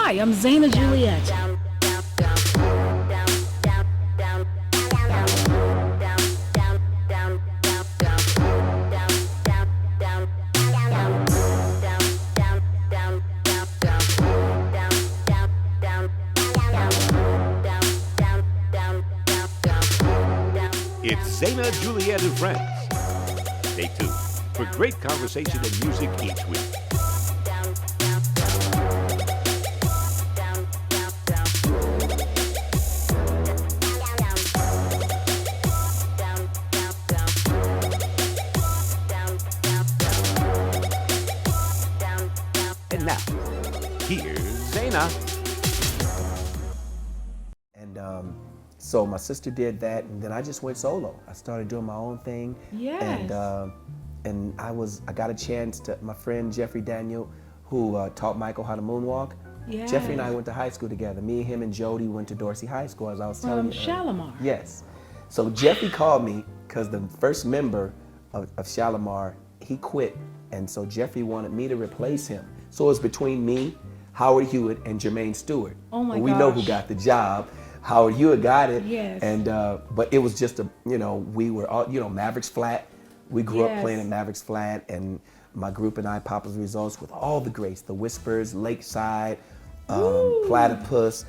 Hi, I'm Zaina Juliette. It's Zaina Juliette and Friends. Stay tuned for great conversation and music each week. And now, here's Zaina. And so my sister did that, and then I just went solo. I started doing my own thing. Yes. And I got a chance to, my friend Jeffrey Daniel, who taught Michael how to moonwalk. Yes. Jeffrey and I went to high school together. Me, him, and Jody went to Dorsey High School, as I was telling you. From Shalimar. Yes. So Jeffrey called me because the first member of Shalimar, he quit. And so Jeffrey wanted me to replace him. So it was between me, Howard Hewitt, and Jermaine Stewart. Oh my gosh. We know who got the job. Howard Hewitt got it. Yes. And but it was just we were all, Mavericks Flat. We grew up playing at Mavericks Flat, and my group and I, Papa's Results, with all the greats, the Whispers, Lakeside, Platypus,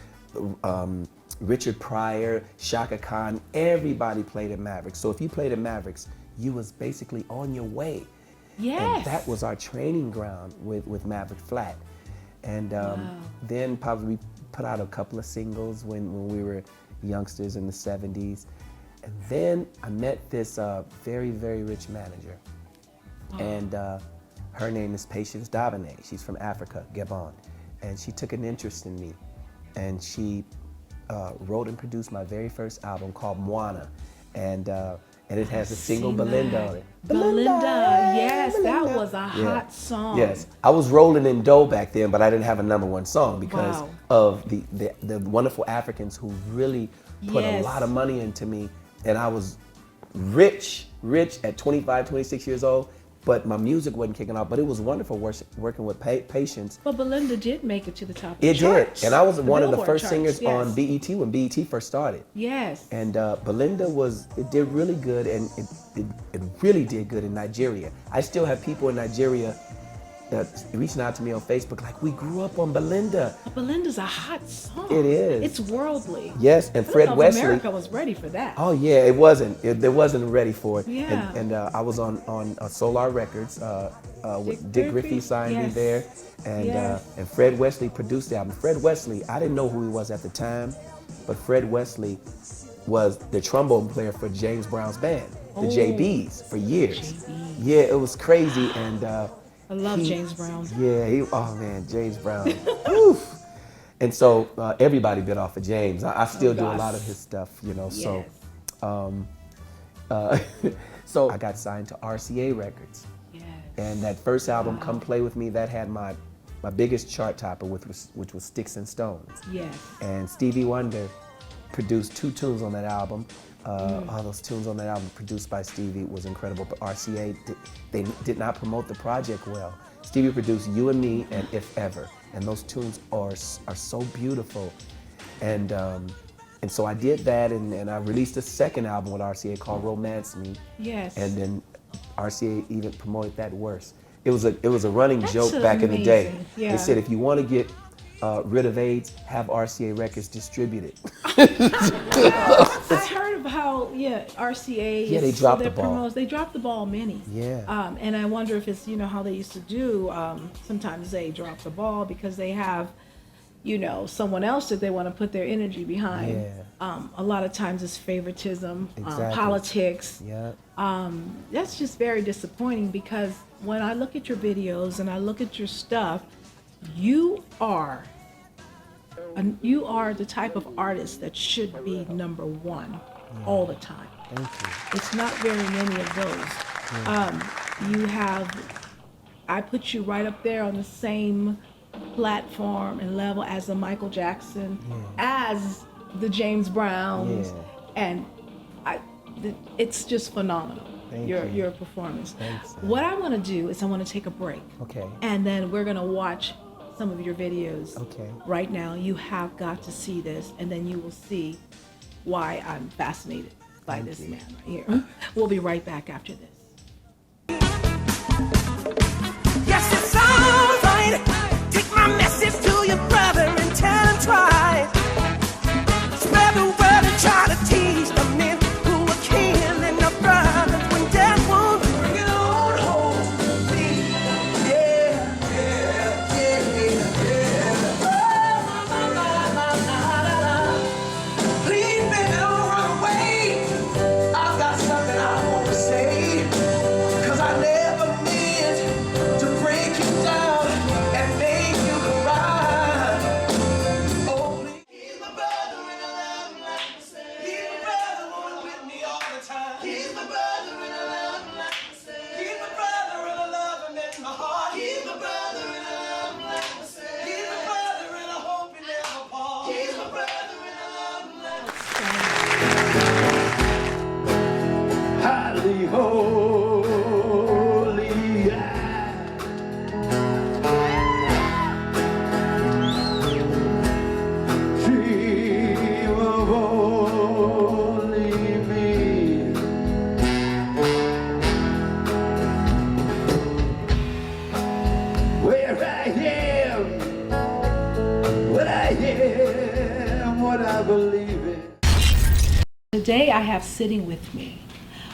Richard Pryor, Shaka Khan. Everybody played at Mavericks. So if you played at Mavericks, you was basically on your way. Yes. And that was our training ground with Maverick Flat. And then probably put out a couple of singles when we were youngsters in the 70s. And then I met this very, very rich manager. And her name is Patience Davine. She's from Africa, Gabon. And she took an interest in me. And she wrote and produced my very first album called Moana. And it has a single Belinda on it. Belinda, yes, that was a hot song. Yes, I was rolling in dough back then, but I didn't have a #1 song because of the wonderful Africans who really put a lot of money into me. And I was rich at 25, 26 years old, but my music wasn't kicking off. But it was wonderful working with Patience. But Belinda did make it to the top of the charts. It did, and I was one of the first singers singers on BET when BET first started. Yes. And Belinda did really good, and it really did good in Nigeria. I still have people in Nigeria reaching out to me on Facebook like, we grew up on Belinda. But Belinda's a hot song. It is. It's worldly. Yes, and Fred Wesley. America was ready for that. Oh yeah, it wasn't. They wasn't ready for it. Yeah. And I was on Solar Records. With Dick Griffey signed me there, and Fred Wesley produced the album. Fred Wesley, I didn't know who he was at the time, but Fred Wesley was the trombone player for James Brown's band, the JBs, for years. JBs. Yeah, it was crazy, and I love James Brown. Yeah, oh man, James Brown. Oof. And so everybody bit off of James. I still do a lot of his stuff, Yes. So I got signed to RCA Records. Yes. And that first album, Come Play With Me, that had my biggest chart topper, which was Sticks and Stones. Yes. And Stevie Wonder produced 2 tunes on that album. All those tunes on that album produced by Stevie was incredible, but RCA, they did not promote the project well. Stevie produced You and Me and If Ever, and those tunes are so beautiful. And so I did that, and I released a second album with RCA called Romance Me. Yes. And then RCA even promoted that worse. It was a running joke back in the day. Yeah. They said, if you want to get rid of AIDS, have RCA Records distribute it. I heard of how RCA. Yeah, they dropped the ball. They dropped the ball many. Yeah. And I wonder if it's how they used to do. Sometimes they drop the ball because they have, someone else that they want to put their energy behind. Yeah. A lot of times it's favoritism, Exactly. politics. Yeah. That's just very disappointing because when I look at your videos and I look at your stuff, you are the type of artist that should be #1 all the time. Thank you. It's not very many of those. I put you right up there on the same platform and level as the Michael Jackson, as the James Browns, and it's just phenomenal. Thank your performance. Thanks. What I want to do is I want to take a break. Okay. And then we're going to watch some of your videos right now. You have got to see this, and then you will see why I'm fascinated by this man right here. We'll be right back after this. Yes, it's all right. Take my message to your brother and tell him twice. Spread the word and try to teach the men who are killing the brothers when death won't bring it on home. Please, baby, don't run away. I've got something I want to say. 'Cause I never meant to break you down and make you cry. Oh, please. He's my brother and I love him like I said. He's my brother, wanna with me all the time. He's my brother and I love him like I said. He's my brother and I love him in my heart. He's my brother and I love him like I said. He's my brother and I hope he never falls. He's my brother and I love him like I said. Highly holy, dream of only me. Where I am, what I am, what I believe in. Today I have sitting with me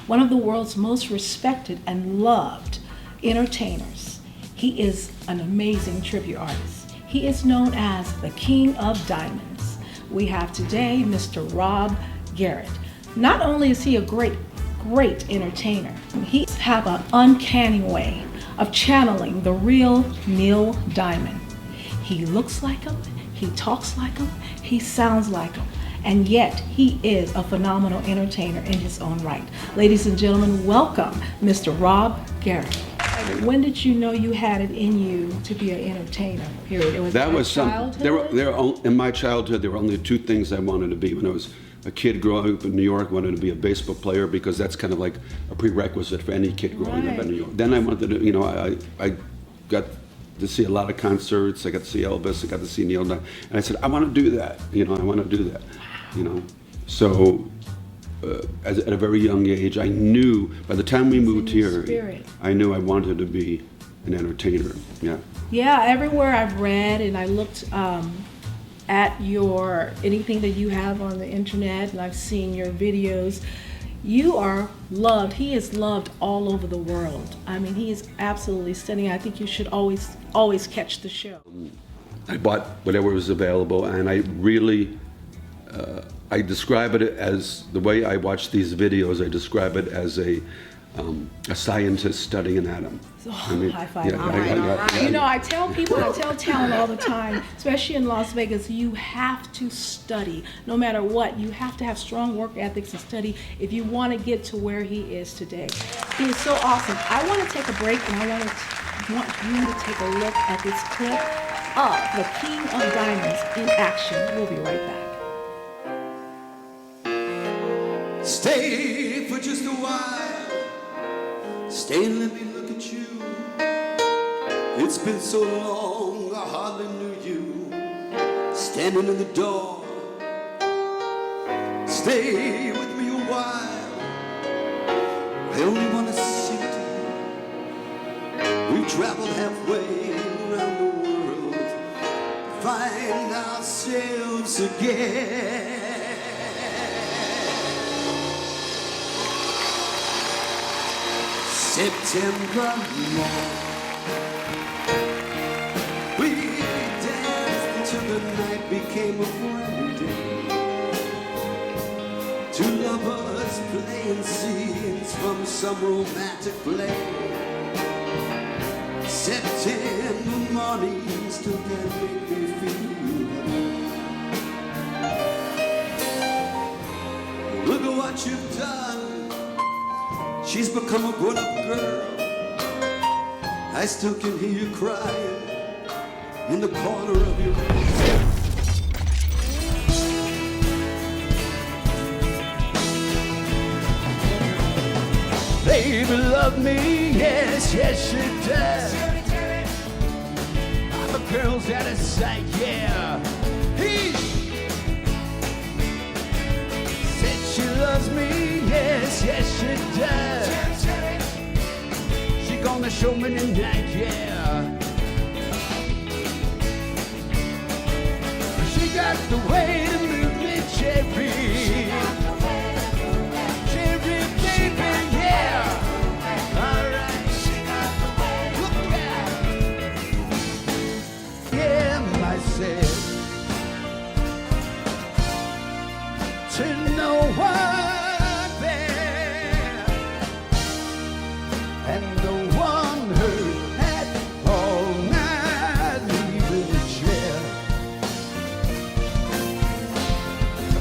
one of the world's most respected and loved entertainers. He is an amazing tribute artist. He is known as the King of Diamonds. We have today Mr. Ron Garrett. Not only is he a great entertainer, he has an uncanny way of channeling the real Neil Diamond. He looks like him, he talks like him, he sounds like him, and yet he is a phenomenal entertainer in his own right. Ladies and gentlemen, welcome Mr. Ron Garrett. When did you know you had it in you to be an entertainer, period? That was in my childhood, there were only two things I wanted to be. When I was a kid growing up in New York, I wanted to be a baseball player because that's kind of like a prerequisite for any kid growing up in New York. Then I wanted to, I got to see a lot of concerts. I got to see Elvis, I got to see Neil Diamond. And I said, I want to do that, I want to do that, So at a very young age, I knew, by the time we moved here, I knew I wanted to be an entertainer, Yeah, everywhere I've read and I looked at anything that you have on the internet, and I've seen your videos, you are loved. He is loved all over the world. I mean, he is absolutely stunning. I think you should always catch the show. I bought whatever was available, and I really, I describe it as, the way I watch these videos, I describe it as a scientist studying an atom. High five. All right. I tell people, I tell talent all the time, especially in Las Vegas, you have to study. No matter what, you have to have strong work ethics and study if you want to get to where he is today. He is so awesome. I want to take a break, and I want you to take a look at this clip of the King of Diamonds in action. We'll be right back. Stay for just a while. Stay and let me look at you. It's been so long, I hardly knew you. Standing in the door. Stay with me a while. I only want to sit. We've traveled halfway around the world to find ourselves again. September morn, we danced until the night became a brand new day. Two lovers playing scenes from some romantic play. September morning still can make me feel that. Look at what you've done. She's become a grown-up girl. I still can hear you crying in the corner of your room. Baby, love me, yes, yes, she does. I'm a girls out of sight, yeah. He said she loves me, yes, yes she does. She gonna show me tonight, yeah. She got the way to move me, cherry. Cherry baby, yeah. All right. Look out. Yeah, myself. To no one there. And the one who had all night leaving the chair.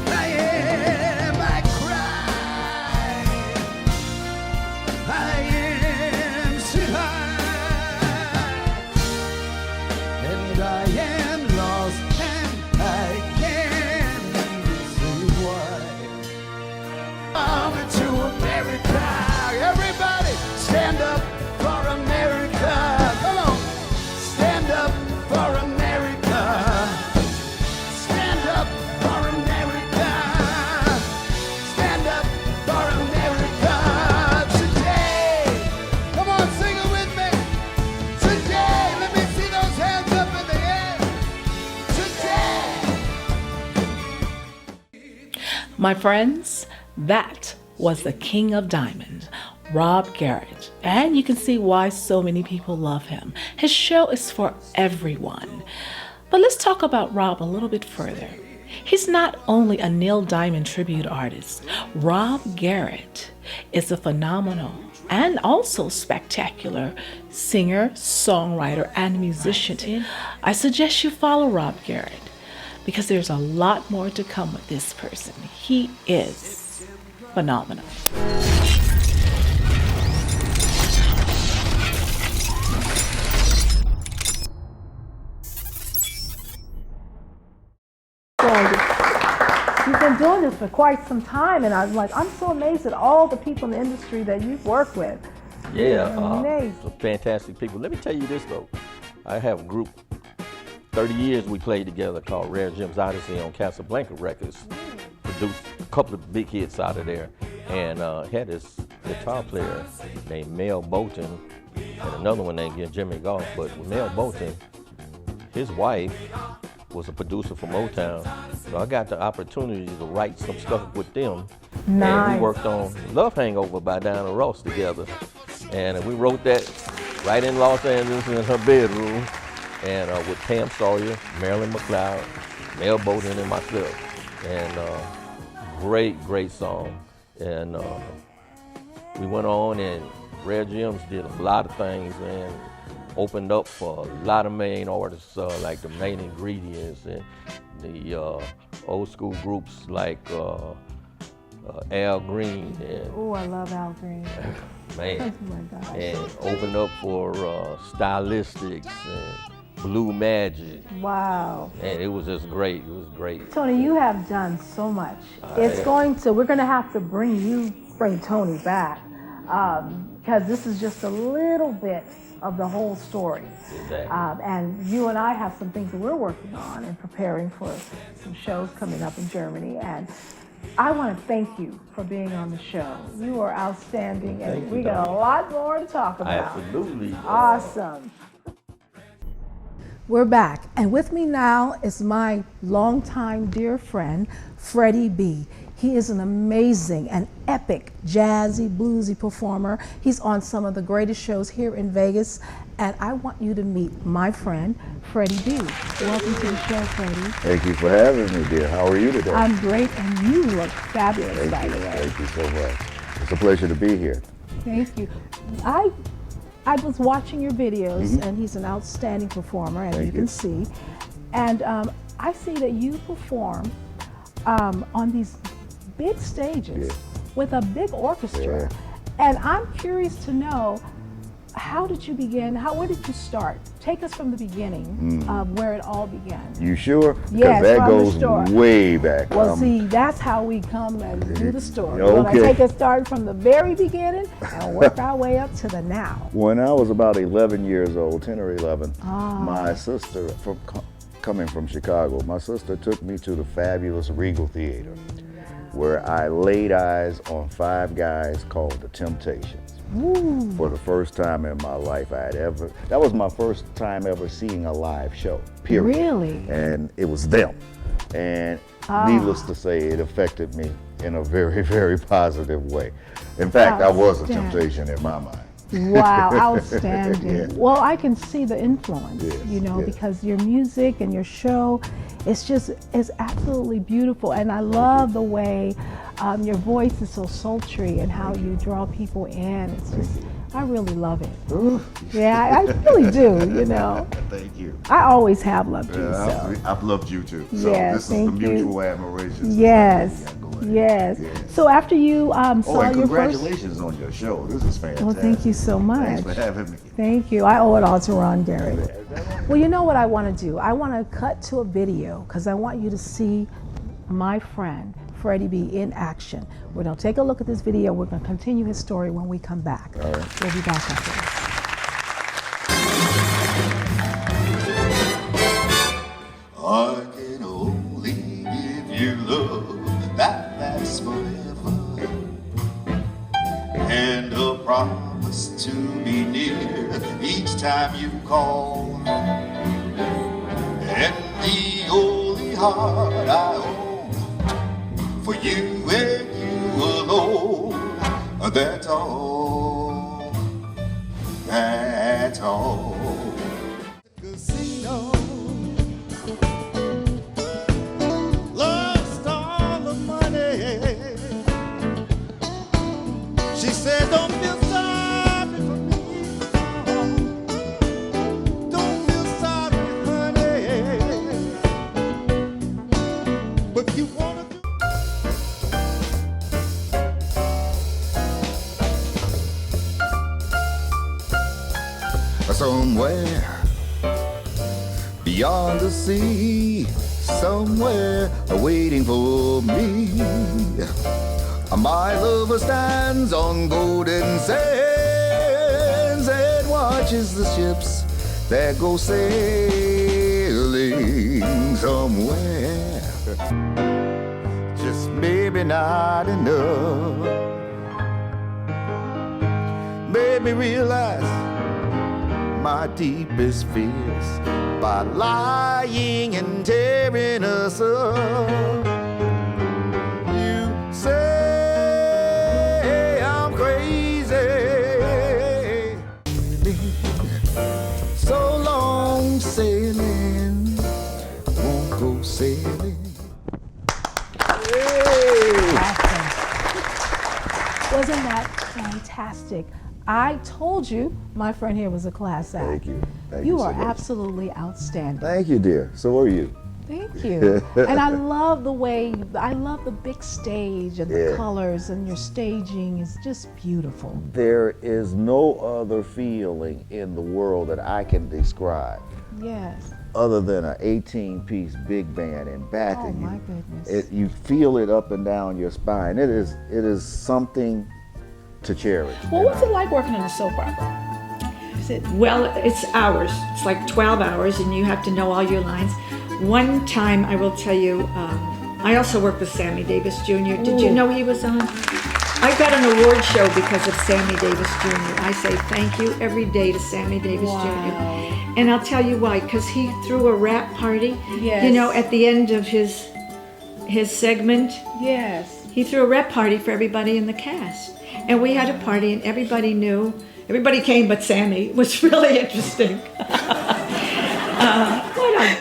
I cry. I am so high. And I am lost and I can't even say why. I'm to America. Everybody stand up for America. Come on. Stand up for America. Stand up for America. Stand up for America today. Come on, sing it with me. Today, let me see those hands up in the air. Today. My friends, that was the King of Diamonds, Rob Garrett. And you can see why so many people love him. His show is for everyone. But let's talk about Rob a little bit further. He's not only a Neil Diamond tribute artist. Rob Garrett is a phenomenal and also spectacular singer, songwriter, and musician. I suggest you follow Rob Garrett because there's a lot more to come with this person. He is phenomenal. You've been doing this for quite some time, and I'm so amazed at all the people in the industry that you've worked with. Yeah, Amazing. some fantastic people. Let me tell you this though, I have a group, 30 years we played together called Rare Gems Odyssey on Casablanca Records. Produced a couple of big hits out of there, and had this guitar player named Mel Bolton, and another one named Jimmy Goff. But with Mel Bolton, his wife was a producer for Motown, so I got the opportunity to write some stuff with them. Nice. And we worked on Love Hangover by Diana Ross together, and we wrote that right in Los Angeles in her bedroom, and with Pam Sawyer, Marilyn McLeod, Mel Bolton, and myself, and great song. And we went on, and Rare Gems did a lot of things, and opened up for a lot of main artists like the Main Ingredients and the old school groups like Al Green. And Oh, I love Al Green. man, Oh my gosh. and opened up for Stylistics and Blue Magic, Wow. and it was just great. It was great. Tony, you have done so much. We're going to have to bring Tony back because this is just a little bit of the whole story. Exactly. And you and I have some things that we're working on and preparing for some shows coming up in Germany. And I want to thank you for being on the show. You are outstanding, and Thank you, we got a lot more to talk about. Absolutely. Awesome. We're back, and with me now is my longtime dear friend, Freddie B. He is an amazing and epic jazzy, bluesy performer. He's on some of the greatest shows here in Vegas, and I want you to meet my friend, Freddie B. Welcome to the show, Freddie. Thank you for having me, dear. How are you today? I'm great, and you look fabulous, by the way. Thank you so much. It's a pleasure to be here. Thank you. I was watching your videos, and he's an outstanding performer, as you can see. And I see that you perform on these big stages with a big orchestra. And I'm curious to know, how did you begin? Where did you start take us from the beginning of where it all began. You sure? Because Yes, that from the goes story. way back. Well, see, that's how we come and do the story. Okay. We're going to take us started from the very beginning and work our way up to the now. When I was about 11 years old, 10 or 11, Ah. my sister, coming from Chicago, my sister took me to the fabulous Regal Theater, where I laid eyes on 5 guys called The Temptations. Ooh. For the first time in my life that was my first time ever seeing a live show, period. Really? And it was them. And needless to say, it affected me in a very, very positive way. In fact, I was a temptation in my mind. Wow, outstanding. Yeah. Well, I can see the influence, Yes, you know, yes. because your music and your show, it's absolutely beautiful. And I love the way your voice is so sultry and how you draw people in. It's just, I really love it. Ooh. Yeah, I really do, you know. Thank you. I always have loved you, so. I've loved you too. So Yes, this is the thank you. mutual admiration. Yes, Yeah, go ahead. yes. Yes. So after you Oh, saw and your first... congratulations on your show. This is fantastic. Well, thank you so much. Thanks for having me. Thank you. I owe it all to Ron Garrett. Well, you know what I want to do? I want to cut to a video because I want you to see my friend, Freddie B, in action. We're going to take a look at this video. We're going to continue his story when we come back. All right. We'll be back after this. I can only give you love that lasts forever, and a promise to be near each time you call, and the only heart I own for you and you alone. That's all. That's all. Casino. Lost all the money. She said, don't feel sorry for me. Don't feel sorry, honey. But you wanna do. Somewhere beyond the sea, somewhere waiting for me, my lover stands on golden sands and watches the ships that go sailing somewhere. Just maybe not enough. Made me realize my deepest fears by lying and tearing us up. You say I'm crazy. So long sailing, won't go sailing. Awesome. Wasn't that fantastic? I told you my friend here was a class act. Thank you. Thank You you so are much. absolutely outstanding. Thank you, dear. So are you. Thank you. And I love the way, I love the big stage and the Yeah. colors, and your staging is just beautiful. There is no other feeling in the world that I can describe Yes. other than an 18-piece big band in back Oh of you. my goodness. You feel it up and down your spine. It is something to cherish. Well, what's it like working on a soap opera? Well, it's hours. It's like 12 hours, and you have to know all your lines. One time, I will tell you, I also worked with Sammy Davis Jr. Did you know he was on? I got an award show because of Sammy Davis Jr. I say thank you every day to Sammy Davis Jr. And I'll tell you why, because he threw a rap party, you know, at the end of his segment. Yes. He threw a rap party for everybody in the cast. And we had a party, and everybody knew. Everybody came but Sammy. It was really interesting. What a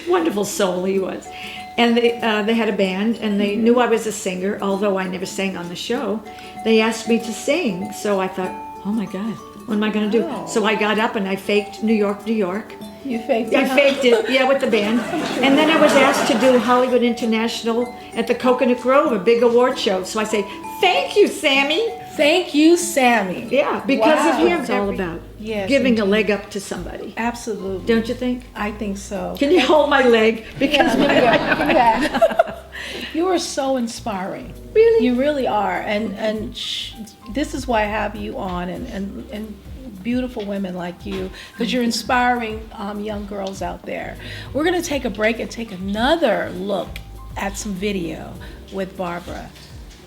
wonderful soul he was. And they had a band, and they knew I was a singer, although I never sang on the show. They asked me to sing, so I thought, oh my God, what am I going to do? So I got up and I faked New York, New York. You faked it? I faked it, yeah, with the band. And then I was asked to do Hollywood International at the Coconut Grove, a big award show. So I say, thank you, Sammy. Thank you, Sammy. Yeah, because Wow. of him, It's all all about Yes, giving a indeed. leg up to somebody. Absolutely. Don't you think? I think so. Can you hold my leg? Because You are so inspiring. Really? You really are. And this is why I have you on and beautiful women like you, because you're inspiring young girls out there. We're going to take a break and take another look at some video with Barbara.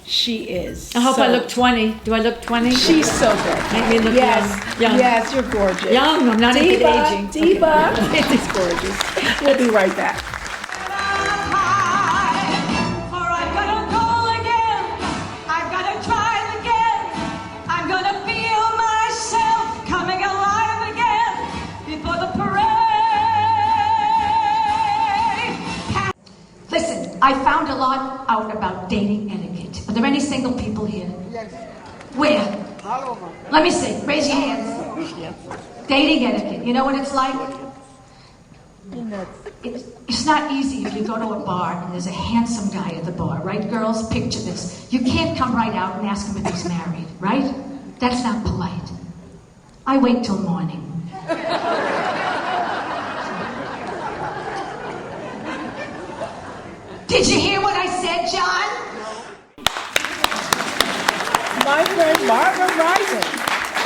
She is. I hope so, I look 20. Do I look 20? She's so good. Make me look Yes, young. yes, you're gorgeous. Young, I'm not even aging. Diva. It's gorgeous. We'll be right back. Listen, I found a lot out about dating etiquette. Are there any single people here? Yes. Where? All over. Let me see. Raise your hands. Dating etiquette. You know what it's like? It's not easy if you go to a bar and there's a handsome guy at the bar, right, girls? Picture this. You can't come right out and ask him if he's married, right? That's not polite. I wait till morning. Did you hear what I said, John? My friend Barbara Rising,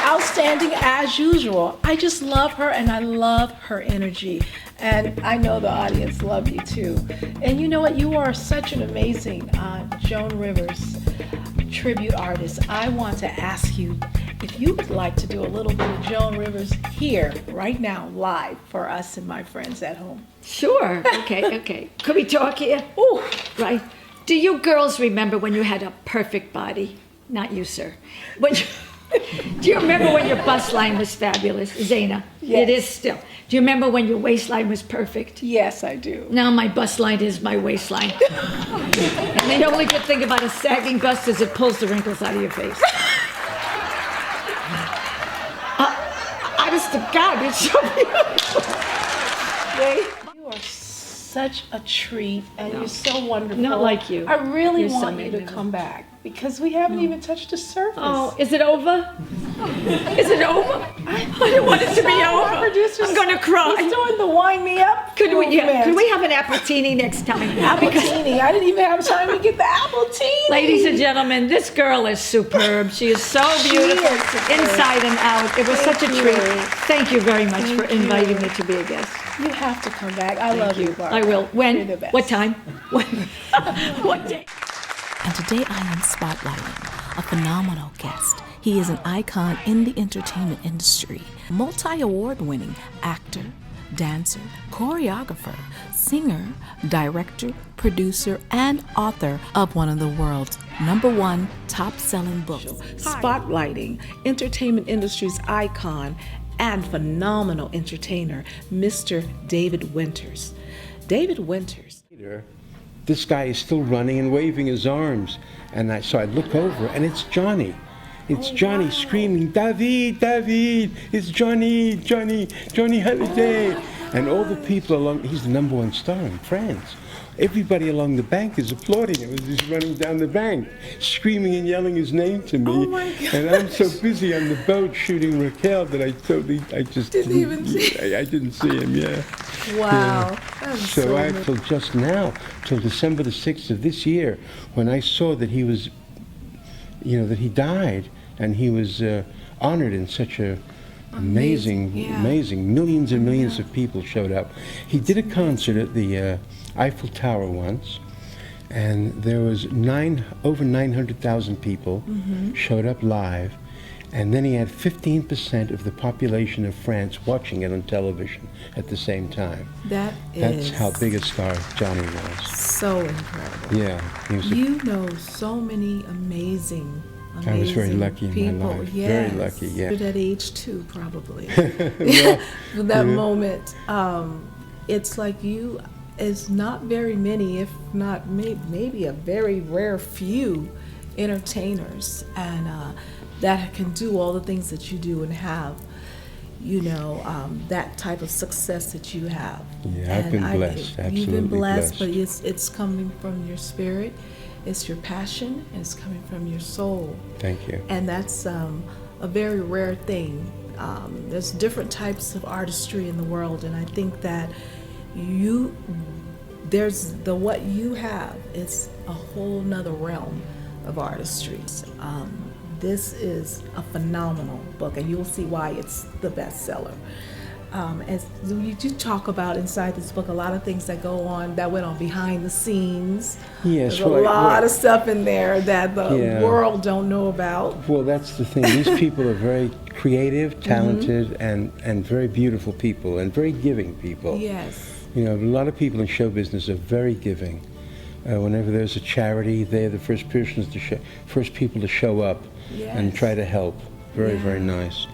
outstanding as usual. I just love her and I love her energy. And I know the audience love you too. And you know what? You are such an amazing Joan Rivers tribute artist. I want to ask you if you would like to do a little bit of Joan Rivers here, right now, live for us and my friends at home. Sure. Okay. Could we talk here? Oh, right. Do you girls remember when you had a perfect body? Not you, sir. Do you remember when your bust line was fabulous, Zaina? Yes. It is still. Do you remember when your waistline was perfect? Yes, I do. Now my bust line is my waistline. And the only good thing about a sagging bust is it pulls the wrinkles out of your face. Honest to God, it's so beautiful. You are such a treat and you're so wonderful. Not like you. I really You're so want you to magnificent. come back because we haven't even touched the surface. Oh, is it over? Is it over? I don't want it to be over. I'm going to cry. He's doing the wind me up. Could we movement. have an appletini next time? Appletini. I didn't even have time to get the appletini. Ladies and gentlemen, this girl is superb. She is so beautiful, is superb. inside and out. It was such a Thank treat. you. Thank you very much for Thank inviting you. me to be a guest. You have to come back. I love you, Barbara. I will. When? You're the best. What time? When? What day? And today I am spotlighting a phenomenal guest. He is an icon in the entertainment industry, multi-award winning actor, dancer, choreographer, singer, director, producer, and author of one of the world's #1 top-selling books. Spotlighting entertainment industry's icon and phenomenal entertainer, Mr. David Winters. David Winters. This guy is still running and waving his arms. And so I look over, and it's Johnny. It's Johnny screaming, David, David, it's Johnny, Johnny, Johnny Holiday. And all the people along, he's the #1 star in France. Everybody along the bank is applauding him as he's running down the bank, screaming and yelling his name to me. Oh my gosh. And I'm so busy on the boat shooting Raquel that I just Didn't even see. I didn't see him, yeah. Wow. That was So I amazing. till just now, till December the 6th of this year, when I saw that he was, that he died, and he was honored in such a amazing, millions and millions of people showed up. He did a concert at the Eiffel Tower once, and there was over 900,000 people showed up live, and then he had 15% of the population of France watching it on television at the same time. That's how big a star Johnny was. So incredible. Yeah, he was. You know so many amazing I was very lucky in people. my life. Yes. Very lucky, yeah. At that age too, probably. Yeah. For that moment, it's like you is not very many, if not maybe a very rare few entertainers, and that can do all the things that you do and have, that type of success that you have. Yeah, I've been blessed, You've absolutely been blessed, blessed. but it's coming from your spirit, It's your passion, and it's coming from your soul. Thank you. And that's a very rare thing. There's different types of artistry in the world, and I think that what you have is a whole nother realm of artistry. This is a phenomenal book, and you'll see why it's the bestseller. As you do talk about inside this book, a lot of things that go on, that went on behind the scenes. Yes, There's a lot of stuff in there that the world don't know about. Well, that's the thing. These people are very creative, talented, and very beautiful people, and very giving people. Yes. You know, a lot of people in show business are very giving. Whenever there's a charity, they're the first people to show up and try to help. Very, very nice.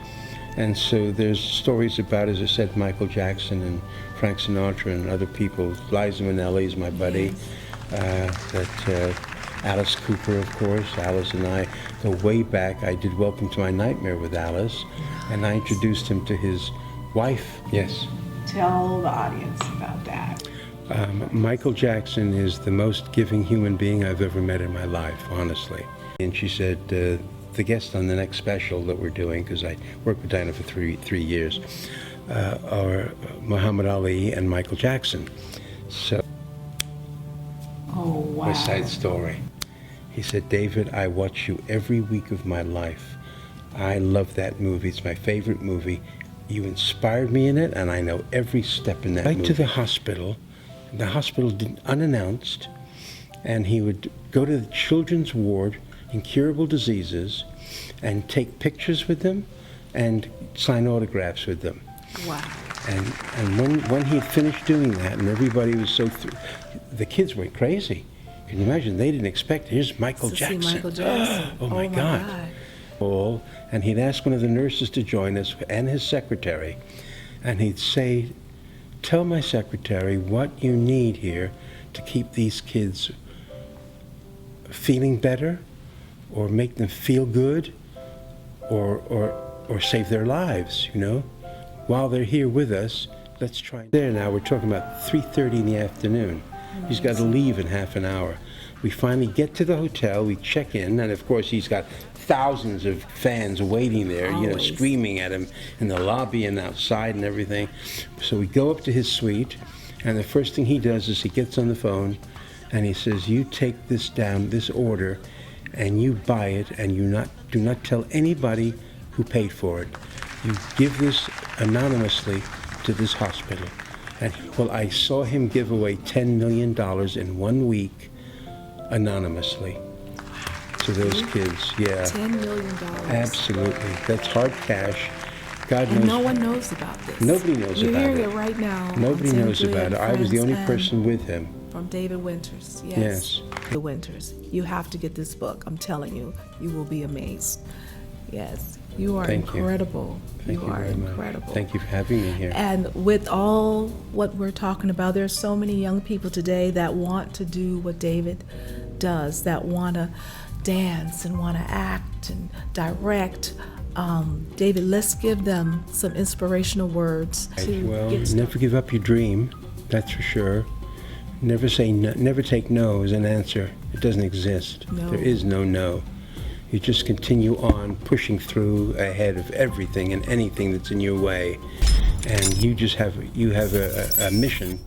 And so there's stories about, as I said, Michael Jackson and Frank Sinatra and other people. Liza Minnelli is my buddy. Alice Cooper, of course. Alice and I go way back. I did Welcome to My Nightmare with Alice, and I introduced him to his wife. Yes. Tell the audience about that. Michael Jackson is the most giving human being I've ever met in my life, honestly. And she said, the guest on the next special that we're doing, because I worked with Dinah for three years, are Muhammad Ali and Michael Jackson. So, West Side Story. He said, David, I watch you every week of my life. I love that movie. It's my favorite movie. You inspired me in it, and I know every step in that movie. Right to the hospital. The hospital did unannounced, and he would go to the children's ward, incurable diseases, and take pictures with them and sign autographs with them. Wow. And when he had finished doing that, and everybody was so the kids went crazy. Can you imagine? They didn't expect, here's Michael Jackson. See Michael Jackson. Oh my God. And he'd ask one of the nurses to join us and his secretary, and he'd say, tell my secretary what you need here to keep these kids feeling better, or make them feel good, or save their lives, you know? While they're here with us, let's try. There now, we're talking about 3:30 in the afternoon. He's got to leave in half an hour. We finally get to the hotel, we check in, and of course he's got thousands of fans waiting there, you know, screaming at him in the lobby and outside and everything. So we go up to his suite, and the first thing he does is he gets on the phone and he says, you take this down, this order, and you buy it, and do not tell anybody who paid for it. You give this anonymously to this hospital. And well, I saw him give away $10 million in 1 week anonymously to those kids. Yeah. $10 million. Absolutely. That's hard cash. God knows. And no one knows about this. Nobody knows about it. You're hearing it right now. Nobody knows about it. I was the only person with him. From David Winters. Yes. The Winters. You have to get this book. I'm telling you, you will be amazed. Yes. You are incredible. Thank you very incredible. Much. Thank you for having me here. And with all what we're talking about, there's so many young people today that want to do what David does, that want to dance and want to act and direct. David, let's give them some inspirational words to get never give up your dream, that's for sure. Never say no, never take no as an answer. It doesn't exist. No. There is no no. You just continue on pushing through ahead of everything and anything that's in your way, and you have a mission